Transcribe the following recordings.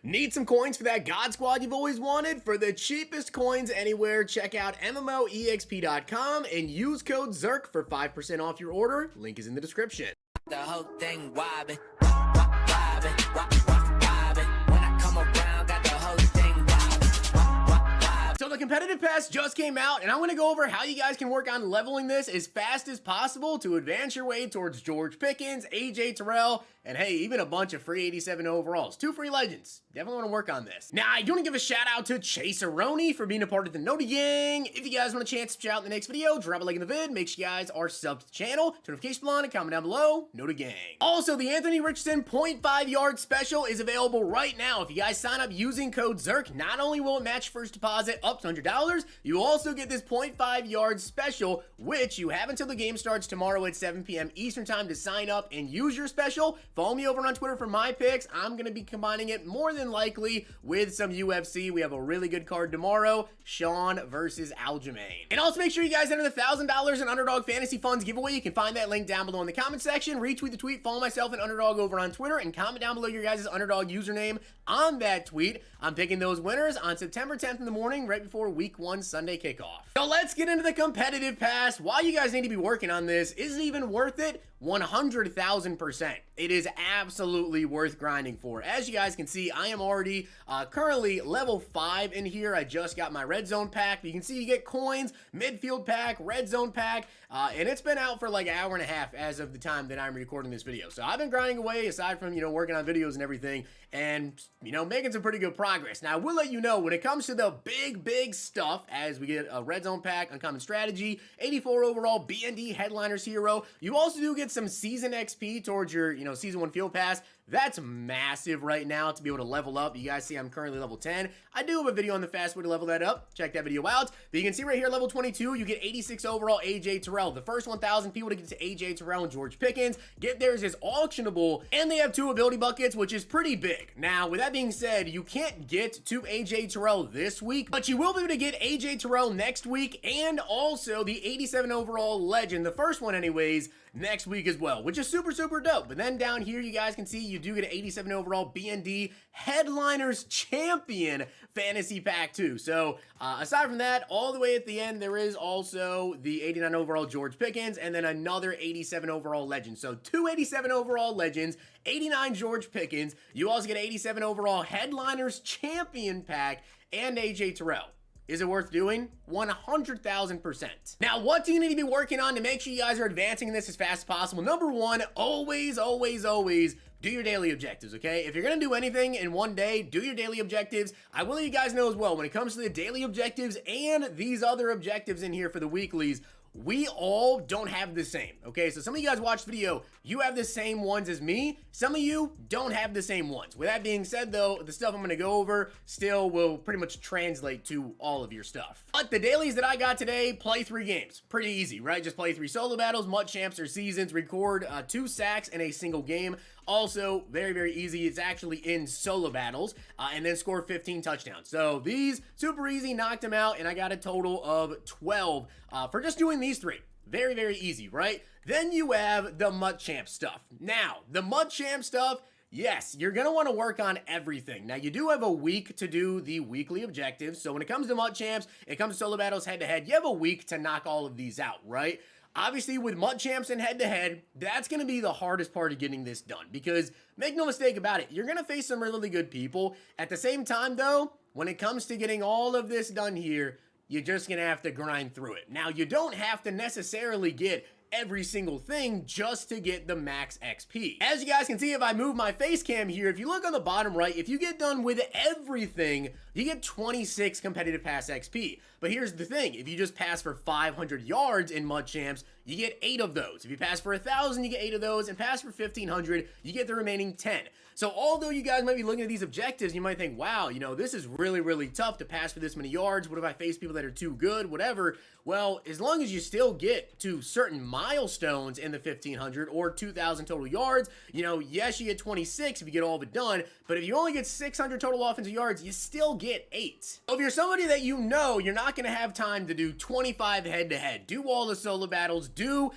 Need some coins for that God Squad you've always wanted? For the cheapest coins anywhere, check out MMOEXP.com and use code ZERK for 5% off your order. Link is in the description. The whole thing wobbin', wobbin', wobbin'. When I come around, got the whole thing wobbin'. So the competitive pass just came out, and I'm going to go over how you guys can work on leveling this as fast as possible to advance your way towards George Pickens, AJ Terrell, and hey, even a bunch of free 87 overalls. 2 free legends. Definitely want to work on this. Now, I do want to give a shout out to Chaseroni for being a part of the Nota Gang. If you guys want a chance to shout out in the next video, drop a like in the vid. Make sure you guys are subbed to the channel. Turn notification bell on and comment down below. Nota Gang. Also, the Anthony Richardson 0.5 yard special is available right now. If you guys sign up using code ZERK, not only will it match first deposit up to $100, you will also get this 0.5 yard special, which you have until the game starts tomorrow at 7 p.m. Eastern time to sign up and use your special. Follow me over on Twitter for my picks. I'm going to be combining it more than likely with some UFC. We have a really good card tomorrow, Sean versus Aljamain. And also make sure you guys enter the $1,000 in Underdog Fantasy Funds giveaway. You can find that link down below in the comment section. Retweet the tweet, follow myself and Underdog over on Twitter, and comment down below your guys' Underdog username on that tweet. I'm picking those winners on September 10th in the morning, right before Week 1 Sunday kickoff. So let's get into the competitive pass. Why you guys need to be working on this. Is it even worth it? 100,000%. It is absolutely worth grinding for. As you guys can see, I am already currently level 5 in here. I just got my red zone pack. You can see you get coins, midfield pack, red zone pack, and it's been out for like an hour and a half as of the time that I'm recording this video. So I've been grinding away aside from, working on videos and everything, and, making some pretty good progress. Now, I will let you know when it comes to the big stuff, as we get a red zone pack, uncommon strategy, 84 overall, BND headliners hero, you also do get some season XP towards your, season 1 field pass. That's massive right now to be able to level up. You guys see I'm currently level 10. I do have a video on the fast way to level that up. Check that video out. But you can see right here, level 22, you get 86 overall AJ Terrell. The first 1,000 people to get to AJ Terrell and George Pickens get theirs is auctionable, and they have 2 ability buckets, which is pretty big. Now, with that being said, you can't get to AJ Terrell this week, but you will be able to get AJ Terrell next week, and also the 87 overall legend, the first one anyways, next week as well, which is super dope. But then down here, you guys can see you do get an 87 overall BND Headliners Champion Fantasy Pack too. So aside from that, all the way at the end, there is also the 89 overall George Pickens and then another 87 overall legend. So 2 87 overall legends, 89 George Pickens. You also get 87 overall Headliners Champion Pack and AJ Terrell. Is it worth doing? 100,000%. Now, what do you need to be working on to make sure you guys are advancing this as fast as possible? Number 1, always do your daily objectives, okay? If you're gonna do anything in one day, do your daily objectives. I will let you guys know as well, when it comes to the daily objectives and these other objectives in here for the weeklies, we all don't have the same, okay? So some of you guys watch the video, you have the same ones as me. Some of you don't have the same ones. With that being said, though, the stuff I'm going to go over still will pretty much translate to all of your stuff. But the dailies that I got today, play 3 games. Pretty easy, right? Just play 3 solo battles, MUT champs or seasons, record 2 sacks in a single game. Also, very easy. It's actually in solo battles, and then score 15 touchdowns. So these, super easy, knocked them out, and I got a total of 12 for just doing these 3. Very easy, right? Then you have the MUT champ stuff. Now, the MUT champ stuff, yes, you're going to want to work on everything. Now, you do have a week to do the weekly objectives. So when it comes to MUT champs, it comes to solo battles head-to-head, you have a week to knock all of these out, right? Obviously, with MUT champs and head-to-head, that's going to be the hardest part of getting this done, because make no mistake about it, you're going to face some really good people. At the same time, though, when it comes to getting all of this done here, you're just going to have to grind through it. Now, you don't have to necessarily get every single thing just to get the max XP. As you guys can see, if I move my face cam here, if you look on the bottom right, if you get done with everything, you get 26 competitive pass XP. But here's the thing, if you just pass for 500 yards in MUT champs, you get 8 of those. If you pass for 1,000, you get 8 of those, and pass for 1,500, you get the remaining 10. So although you guys might be looking at these objectives, you might think, wow, this is really tough to pass for this many yards. What if I face people that are too good, whatever? Well, as long as you still get to certain milestones in the 1500 or 2000 total yards, you know, yes, you get 26 if you get all of it done, but if you only get 600 total offensive yards, you still get 8. So if you're somebody that you know you're not going to have time to do 25 head-to-head, do all the solo battles, do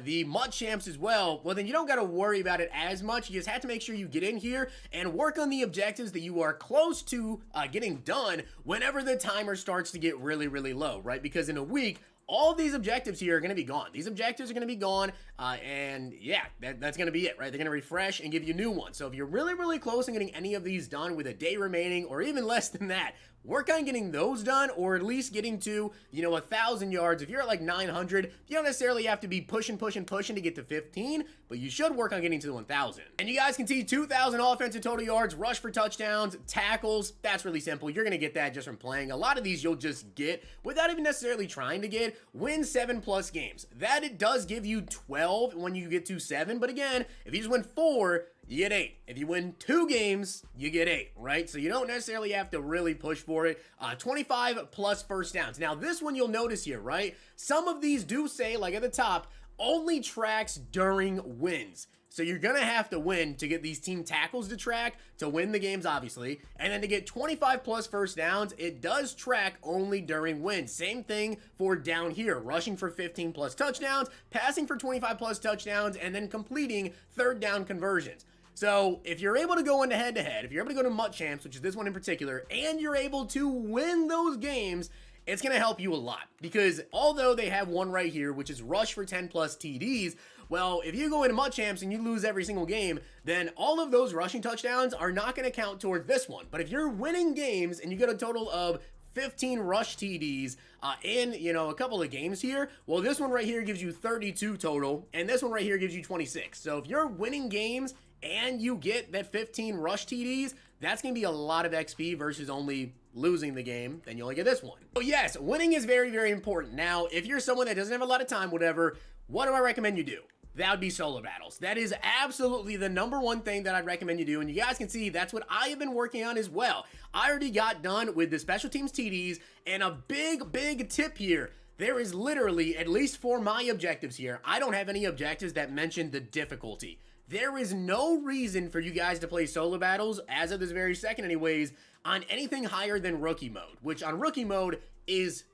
the MUT champs as well, well, then you don't got to worry about it as much. You just have to make sure you get in here and work on the objectives that you are close to getting done whenever the timer starts to get really, really low, right? Because in a week, all these objectives here are going to be gone. These objectives are going to be gone, and yeah, that's going to be it, right? They're going to refresh and give you new ones. So if you're really, really close on getting any of these done with a day remaining, or even less than that, work on getting those done, or at least getting to, you know, 1,000 yards. If you're at like 900, you don't necessarily have to be pushing to get to 15, but you should work on getting to the 1,000. And you guys can see 2,000 offensive total yards, rush for touchdowns, tackles. That's really simple. You're going to get that just from playing. A lot of these you'll just get without even necessarily trying to get. Win 7+ games. That it does give you 12 when you get to 7, but again, if you just win 4, you get 8. If you win 2 games, you get 8, right? So you don't necessarily have to really push for it. 25+ first downs. Now, this one you'll notice here, right? Some of these do say, like at the top, only tracks during wins. So you're going to have to win to get these team tackles to track, to win the games, obviously. And then to get 25+ first downs, it does track only during wins. Same thing for down here. Rushing for 15+ touchdowns, passing for 25+ touchdowns, and then completing third down conversions. So if you're able to go into head-to-head, if you're able to go to MUT champs, which is this one in particular, and you're able to win those games, it's going to help you a lot. Because although they have one right here, which is rush for 10+ TDs, well, if you go into MUT champs and you lose every single game, then all of those rushing touchdowns are not going to count towards this one. But if you're winning games and you get a total of 15 rush TDs in, you know, a couple of games here, well, this one right here gives you 32 total, and this one right here gives you 26. So if you're winning games and you get that 15 rush TDs, that's going to be a lot of XP versus only losing the game, then you only get this one. So yes, winning is very, very important. Now, if you're someone that doesn't have a lot of time, whatever, what do I recommend you do? That would be solo battles. That is absolutely the #1 thing that I'd recommend you do, and you guys can see that's what I have been working on as well. I already got done with the special teams TDs, and a big tip here. There is literally, at least for my objectives here, I don't have any objectives that mention the difficulty. There is no reason for you guys to play solo battles, as of this very second anyways, on anything higher than rookie mode, which on rookie mode is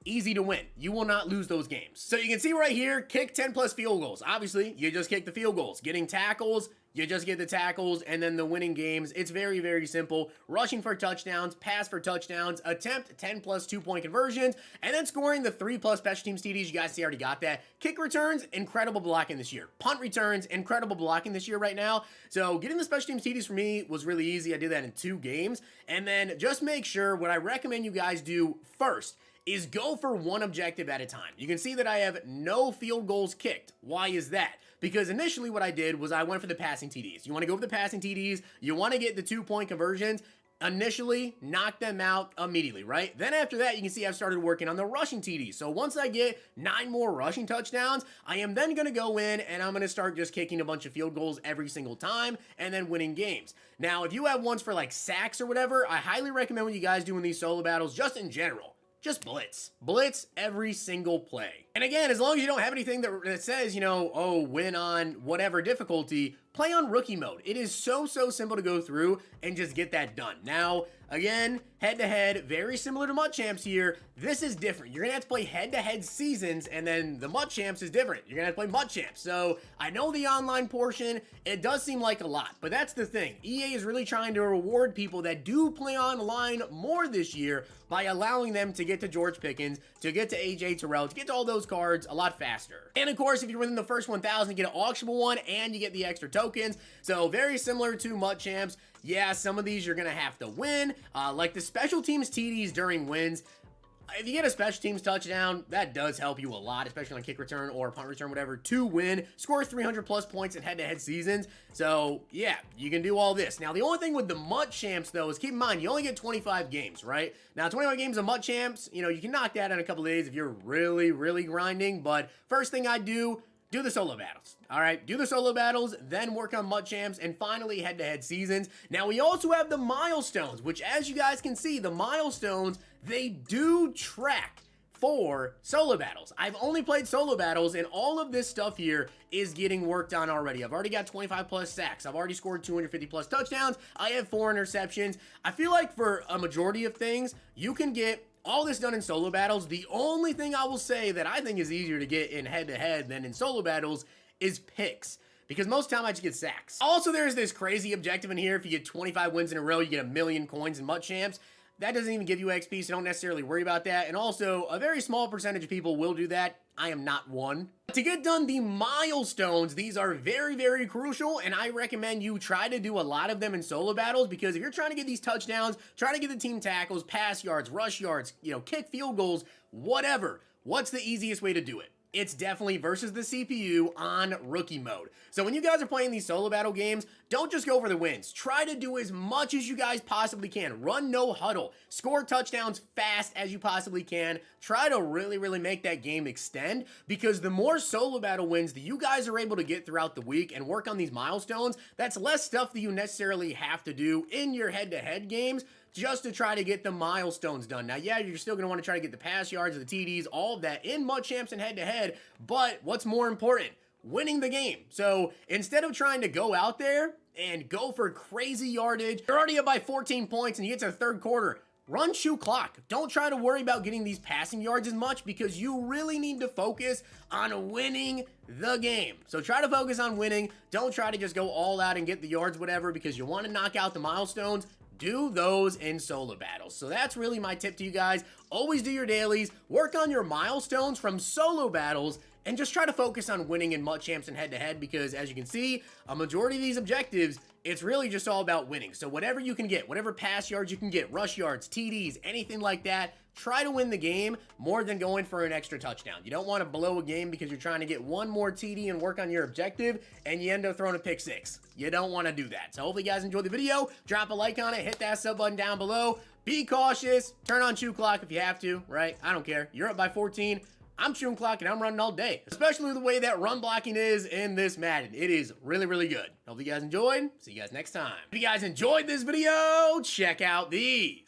easy to win. You will not lose those games. So you can see right here, kick 10+ field goals. Obviously, you just kick the field goals. Getting tackles, you just get the tackles, and then the winning games. It's very, very simple. Rushing for touchdowns, pass for touchdowns, attempt 10+ 2-point conversions, and then scoring the 3+ special teams TDs. You guys see I already got that. Kick returns, incredible blocking this year. Punt returns, incredible blocking this year right now. So getting the special teams TDs for me was really easy. I did that in 2 games. And then just make sure what I recommend you guys do first is go for one objective at a time. You can see that I have no field goals kicked. Why is that? Because initially what I did was I went for the passing TDs. You want to go for the passing TDs. You want to get the 2-point conversions. Initially, knock them out immediately, right? Then after that, you can see I've started working on the rushing TDs. So once I get 9 more rushing touchdowns, I am then going to go in and I'm going to start just kicking a bunch of field goals every single time and then winning games. Now, if you have ones for like sacks or whatever, I highly recommend when you guys doing these solo battles, just in general, just blitz. Blitz every single play. And again, as long as you don't have anything that says, you know, oh, win on whatever difficulty, play on rookie mode. It is so simple to go through and just get that done. Now, again, head-to-head, very similar to MUT champs here. This is different. You're going to have to play head-to-head seasons, and then the MUT champs is different. You're going to have to play MUT champs. So I know the online portion, it does seem like a lot, but that's the thing. EA is really trying to reward people that do play online more this year by allowing them to get to George Pickens, to get to AJ Terrell, to get to all those cards a lot faster. And of course, if you're within the first 1,000, you get an auctionable one, and you get the extra tokens. So very similar to MUT champs. Yeah, some of these you're going to have to win, like the special teams TDs during wins. If you get a special teams touchdown, that does help you a lot, especially on kick return or punt return, whatever, to win. Score 300+ points in head-to-head seasons. So, yeah, you can do all this. Now, the only thing with the MUT champs, though, is keep in mind, you only get 25 games, right? Now, 25 games of MUT champs, you know, you can knock that in a couple of days if you're really grinding. But first thing I do the solo battles. All right, do the solo battles, then work on MUT champs, and finally head-to-head seasons. Now, we also have the milestones, which, as you guys can see, the milestones, they do track for solo battles. I've only played solo battles, and all of this stuff here is getting worked on already. I've already got 25 plus sacks. I've already scored 250 plus touchdowns. I have 4 interceptions. I feel like for a majority of things, you can get all this done in solo battles. The only thing I will say that I think is easier to get in head-to-head than in solo battles is picks, because most of the time I just get sacks. Also, there's this crazy objective in here. If you get 25 wins in a row, you get 1,000,000 coins in MUT Champs. That doesn't even give you XP, so don't necessarily worry about that. And also, a very small percentage of people will do that. I am not one. To get done the milestones, these are very, very crucial, and I recommend you try to do a lot of them in solo battles, because if you're trying to get these touchdowns, try to get the team tackles, pass yards, rush yards, kick field goals, whatever, what's the easiest way to do it? It's definitely versus the CPU on rookie mode. So when you guys are playing these solo battle games, don't just go for the wins. Try to do as much as you guys possibly can. Run no huddle. Score touchdowns fast as you possibly can. Try to really, really make that game extend, because the more solo battle wins that you guys are able to get throughout the week and work on these milestones, that's less stuff that you necessarily have to do in your head-to-head games just to try to get the milestones done. Now, yeah, you're still going to want to try to get the pass yards, the TDs, all of that in MUT Champs and head-to-head, but what's more important? Winning the game. So instead of trying to go out there and go for crazy yardage, you're already up by 14 points and you get to the third quarter, run shoe clock. Don't try to worry about getting these passing yards as much, because you really need to focus on winning the game. So try to focus on winning. Don't try to just go all out and get the yards, whatever, because you want to knock out the milestones. Do those in solo battles. So that's really my tip to you guys. Always do your dailies, work on your milestones from solo battles, and just try to focus on winning in MUT Champs and head-to-head, because as you can see, a majority of these objectives, it's really just all about winning. So whatever you can get, whatever pass yards you can get, rush yards, TDs, anything like that, try to win the game more than going for an extra touchdown. You don't want to blow a game because you're trying to get one more TD and work on your objective, and you end up throwing a pick 6. You don't want to do that. So hopefully you guys enjoyed the video. Drop a like on it, hit that sub button down below. Be cautious. Turn on shoe clock if you have to, right? I don't care. You're up by 14. I'm chewing clock and I'm running all day, especially the way that run blocking is in this Madden. It is really, really good. Hope you guys enjoyed. See you guys next time. If you guys enjoyed this video, check out these.